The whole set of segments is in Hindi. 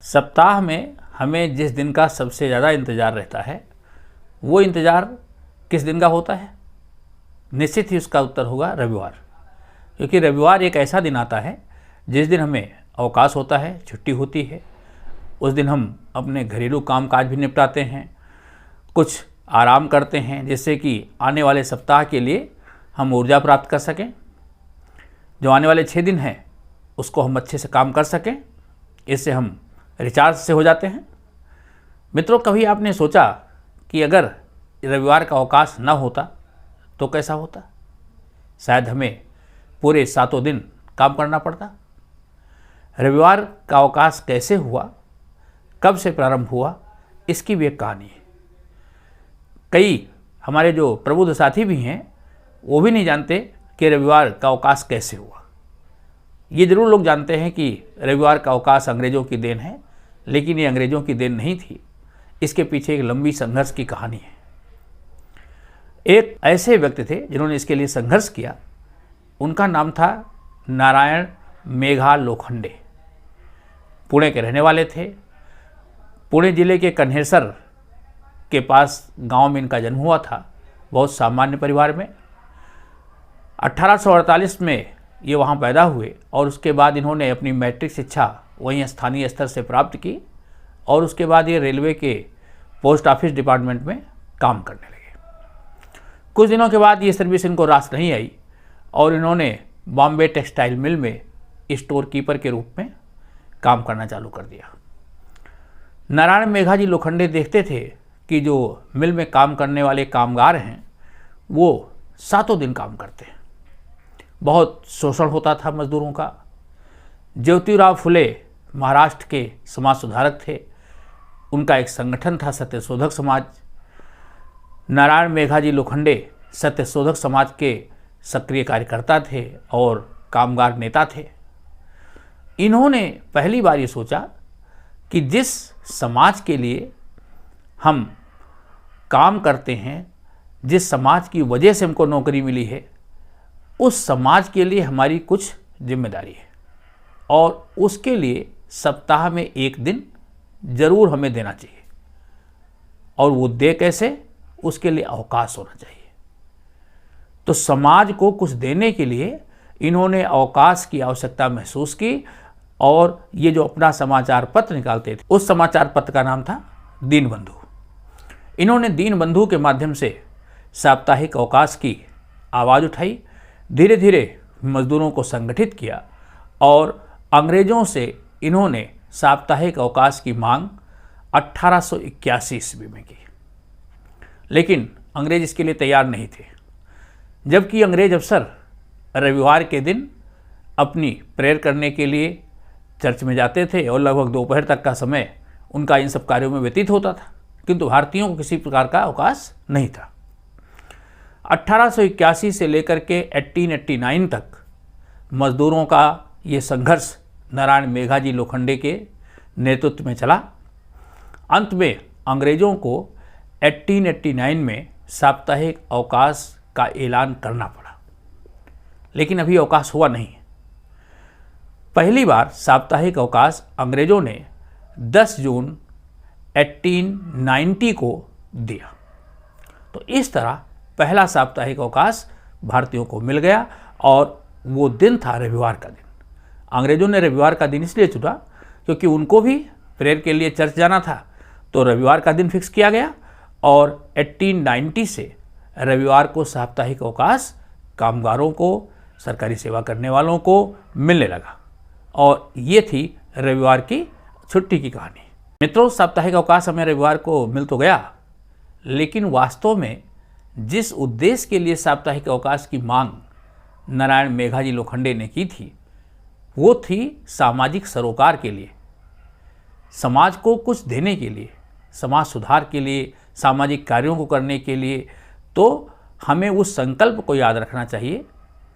सप्ताह में हमें जिस दिन का सबसे ज़्यादा इंतज़ार रहता है वो इंतज़ार किस दिन का होता है? निश्चित ही उसका उत्तर होगा रविवार, क्योंकि रविवार एक ऐसा दिन आता है जिस दिन हमें अवकाश होता है, छुट्टी होती है। उस दिन हम अपने घरेलू कामकाज भी निपटाते हैं, कुछ आराम करते हैं, जिससे कि आने वाले सप्ताह के लिए हम ऊर्जा प्राप्त कर सकें। जो आने वाले 6 दिन हैं उसको हम अच्छे से काम कर सकें, इससे हम रिचार्ज से हो जाते हैं। मित्रों, कभी आपने सोचा कि अगर रविवार का अवकाश न होता तो कैसा होता? शायद हमें पूरे 7 दिन काम करना पड़ता। रविवार का अवकाश कैसे हुआ, कब से प्रारंभ हुआ, इसकी भी एक कहानी है। कई हमारे जो प्रबुद्ध साथी भी हैं वो भी नहीं जानते कि रविवार का अवकाश कैसे हुआ। ये जरूर लोग जानते हैं कि रविवार का अवकाश अंग्रेज़ों की देन है, लेकिन ये अंग्रेज़ों की देन नहीं थी। इसके पीछे एक लंबी संघर्ष की कहानी है। एक ऐसे व्यक्ति थे जिन्होंने इसके लिए संघर्ष किया। उनका नाम था नारायण मेघा लोखंडे। पुणे के रहने वाले थे। पुणे जिले के कन्हेसर के पास गांव में इनका जन्म हुआ था, बहुत सामान्य परिवार में। 1848 में ये वहाँ पैदा हुए और उसके बाद इन्होंने अपनी मैट्रिक शिक्षा वहीं स्थानीय स्तर से प्राप्त की और उसके बाद ये रेलवे के पोस्ट ऑफिस डिपार्टमेंट में काम करने लगे। कुछ दिनों के बाद ये सर्विस इनको रास नहीं आई और इन्होंने बॉम्बे टेक्सटाइल मिल में स्टोर कीपर के रूप में काम करना चालू कर दिया। नारायण मेघाजी लोखंडे देखते थे कि जो मिल में काम करने वाले कामगार हैं वो 7 दिन काम करते हैं। बहुत शोषण होता था मजदूरों का। ज्योतिराव फुले महाराष्ट्र के समाज सुधारक थे। उनका एक संगठन था सत्यशोधक समाज। नारायण मेघाजी लोखंडे सत्यशोधक समाज के सक्रिय कार्यकर्ता थे और कामगार नेता थे। इन्होंने पहली बार ये सोचा कि जिस समाज के लिए हम काम करते हैं, जिस समाज की वजह से हमको नौकरी मिली है, उस समाज के लिए हमारी कुछ जिम्मेदारी है और उसके लिए सप्ताह में एक दिन जरूर हमें देना चाहिए। और वो दे कैसे? उसके लिए अवकाश होना चाहिए। तो समाज को कुछ देने के लिए इन्होंने अवकाश की आवश्यकता महसूस की और ये जो अपना समाचार पत्र निकालते थे उस समाचार पत्र का नाम था दीनबंधु। इन्होंने दीनबंधु के माध्यम से साप्ताहिक अवकाश की आवाज़ उठाई, धीरे धीरे मजदूरों को संगठित किया और अंग्रेज़ों से इन्होंने साप्ताहिक अवकाश की मांग 1881 ईस्वी में की। लेकिन अंग्रेज इसके लिए तैयार नहीं थे। जबकि अंग्रेज अफसर रविवार के दिन अपनी प्रेयर करने के लिए चर्च में जाते थे और लगभग दोपहर तक का समय उनका इन सब कार्यों में व्यतीत होता था, किंतु भारतीयों को किसी प्रकार का अवकाश नहीं था। 1881 से लेकर के 1889 तक मजदूरों का ये संघर्ष नारायण मेघाजी लोखंडे के नेतृत्व में चला। अंत में अंग्रेज़ों को 1889 में साप्ताहिक अवकाश का ऐलान करना पड़ा, लेकिन अभी अवकाश हुआ नहीं। पहली बार साप्ताहिक अवकाश अंग्रेज़ों ने 10 जून 1890 को दिया। तो इस तरह पहला साप्ताहिक अवकाश भारतीयों को मिल गया और वो दिन था रविवार का दिन। अंग्रेज़ों ने रविवार का दिन इसलिए चुना क्योंकि उनको भी प्रेयर के लिए चर्च जाना था, तो रविवार का दिन फिक्स किया गया और 1890 से रविवार को साप्ताहिक अवकाश कामगारों को, सरकारी सेवा करने वालों को मिलने लगा और ये थी रविवार की छुट्टी की कहानी। मित्रों, साप्ताहिक अवकाश हमें रविवार को मिल तो गया, लेकिन वास्तव में जिस उद्देश्य के लिए साप्ताहिक अवकाश की मांग नारायण मेघाजी लोखंडे ने की थी वो थी सामाजिक सरोकार के लिए, समाज को कुछ देने के लिए, समाज सुधार के लिए, सामाजिक कार्यों को करने के लिए। तो हमें उस संकल्प को याद रखना चाहिए।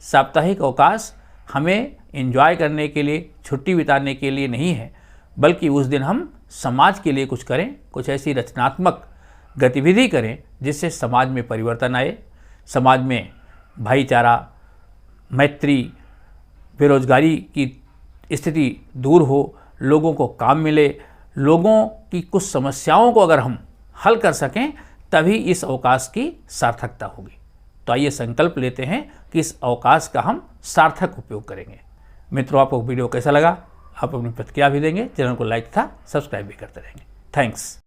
साप्ताहिक अवकाश हमें एंजॉय करने के लिए, छुट्टी बिताने के लिए नहीं है, बल्कि उस दिन हम समाज के लिए कुछ करें, कुछ ऐसी रचनात्मक गतिविधि करें जिससे समाज में परिवर्तन आए, समाज में भाईचारा, मैत्री, बेरोजगारी की स्थिति दूर हो, लोगों को काम मिले, लोगों की कुछ समस्याओं को अगर हम हल कर सकें तभी इस अवकाश की सार्थकता होगी। तो आइए संकल्प लेते हैं कि इस अवकाश का हम सार्थक उपयोग करेंगे। मित्रों, आपको वीडियो कैसा लगा? आप अपनी प्रतिक्रिया भी देंगे, चैनल को लाइक तथा सब्सक्राइब भी करते रहेंगे। थैंक्स।